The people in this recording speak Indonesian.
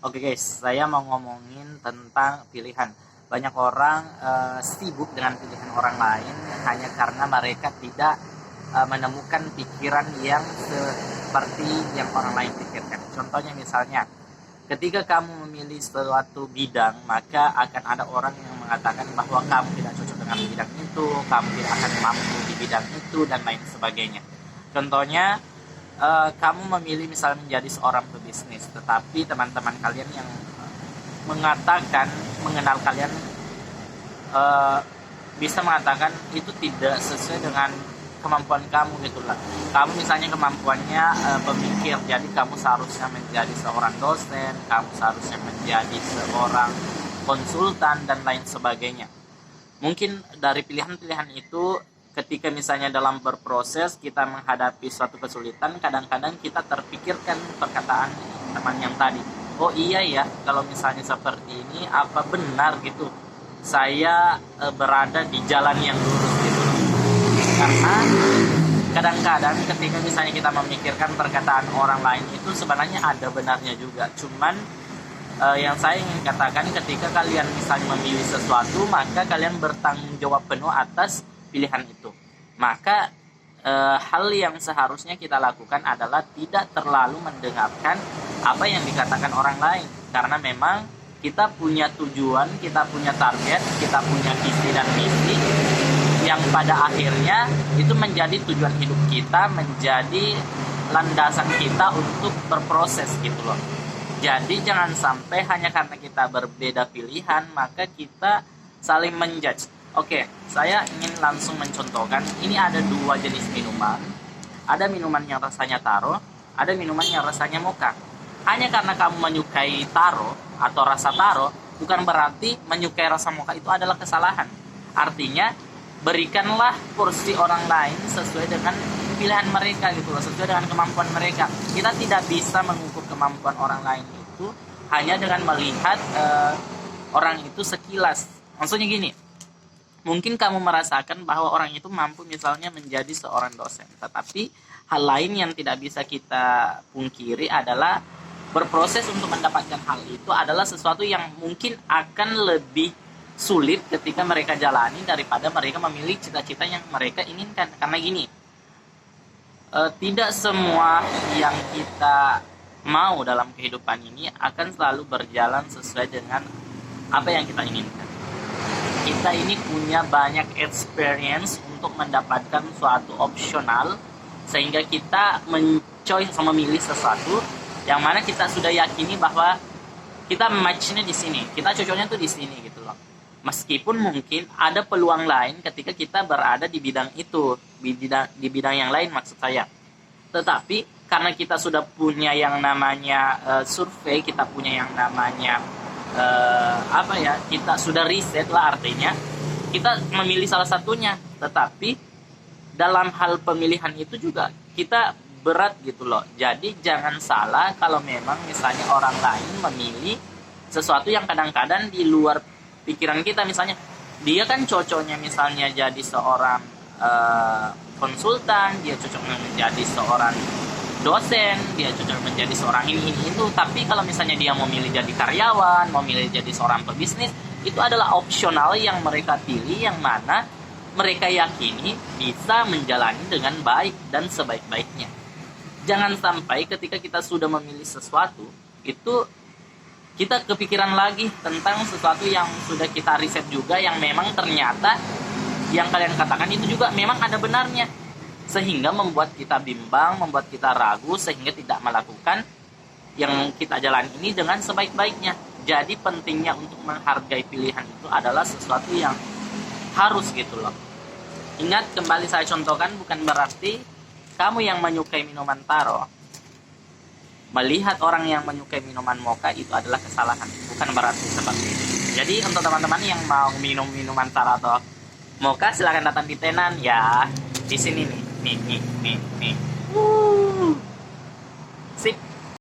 Oke guys, saya mau ngomongin tentang pilihan. Banyak orang sibuk dengan pilihan orang lain hanya karena mereka tidak menemukan pikiran yang seperti yang orang lain pikirkan. Contohnya misalnya, ketika kamu memilih suatu bidang, maka akan ada orang yang mengatakan bahwa kamu tidak cocok dengan bidang itu, kamu tidak akan mampu di bidang itu, dan lain sebagainya. Contohnya, kamu memilih misalnya menjadi seorang pebisnis, tetapi teman-teman kalian yang mengatakan mengenal kalian uh, bisa mengatakan itu tidak sesuai dengan kemampuan kamu gitulah. Kamu misalnya kemampuannya pemikir, jadi kamu seharusnya menjadi seorang dosen, kamu seharusnya menjadi seorang konsultan dan lain sebagainya. Mungkin dari pilihan-pilihan itu, ketika misalnya dalam berproses kita menghadapi suatu kesulitan, kadang-kadang kita terpikirkan perkataan teman yang tadi, oh iya ya, kalau misalnya seperti ini, apa benar gitu saya berada di jalan yang lurus gitu. Karena kadang-kadang ketika misalnya kita memikirkan perkataan orang lain itu sebenarnya ada benarnya juga, cuman yang saya ingin katakan, ketika kalian misalnya memilih sesuatu, maka kalian bertanggung jawab penuh atas pilihan itu. Maka hal yang seharusnya kita lakukan adalah tidak terlalu mendengarkan apa yang dikatakan orang lain, karena memang kita punya tujuan, kita punya target, kita punya visi dan misi yang pada akhirnya itu menjadi tujuan hidup kita, menjadi landasan kita untuk berproses gitu loh. Jadi jangan sampai hanya karena kita berbeda pilihan maka kita saling menjudge. Oke, saya ingin langsung mencontohkan. Ini ada dua jenis minuman. Ada minuman yang rasanya taro, ada minuman yang rasanya mocha. Hanya karena kamu menyukai taro atau rasa taro, bukan berarti menyukai rasa mocha itu adalah kesalahan. Artinya, berikanlah porsi orang lain sesuai dengan pilihan mereka gitu loh, sesuai dengan kemampuan mereka. Kita tidak bisa mengukur kemampuan orang lain itu hanya dengan melihat orang itu sekilas. Maksudnya gini, mungkin kamu merasakan bahwa orang itu mampu misalnya menjadi seorang dosen, tetapi hal lain yang tidak bisa kita pungkiri adalah berproses untuk mendapatkan hal itu adalah sesuatu yang mungkin akan lebih sulit ketika mereka jalani daripada mereka memilih cita-cita yang mereka inginkan. Karena gini, tidak semua yang kita mau dalam kehidupan ini akan selalu berjalan sesuai dengan apa yang kita inginkan. Kita ini punya banyak experience untuk mendapatkan suatu opsional, sehingga kita men-choice sama memilih sesuatu yang mana kita sudah yakini bahwa kita match-nya di sini, kita cocoknya tuh di sini gitu loh. Meskipun mungkin ada peluang lain ketika kita berada di bidang itu, di bidang yang lain maksud saya. Tetapi karena kita sudah punya yang namanya survei, kita punya yang namanya kita sudah riset lah, artinya kita memilih salah satunya. Tetapi dalam hal pemilihan itu juga kita berat gitu loh. Jadi jangan salah kalau memang misalnya orang lain memilih sesuatu yang kadang-kadang di luar pikiran kita. Misalnya dia kan cocoknya misalnya jadi seorang konsultan, dia cocok menjadi seorang dosen, dia cocok menjadi seorang ini itu. Tapi kalau misalnya dia mau milih jadi karyawan, mau milih jadi seorang pebisnis, itu adalah opsional yang mereka pilih, yang mana mereka yakini bisa menjalani dengan baik dan sebaik-baiknya. Jangan sampai ketika kita sudah memilih sesuatu itu kita kepikiran lagi tentang sesuatu yang sudah kita riset juga, yang memang ternyata yang kalian katakan itu juga memang ada benarnya, sehingga membuat kita bimbang, membuat kita ragu, sehingga tidak melakukan yang kita jalan ini dengan sebaik-baiknya. Jadi pentingnya untuk menghargai pilihan itu adalah sesuatu yang harus gitu loh. Ingat, kembali saya contohkan, bukan berarti kamu yang menyukai minuman taro melihat orang yang menyukai minuman mocha itu adalah kesalahan, bukan berarti seperti itu. Jadi untuk teman-teman yang mau minum minuman taro atau mocha, silakan datang di Tenan ya. Di sini nih.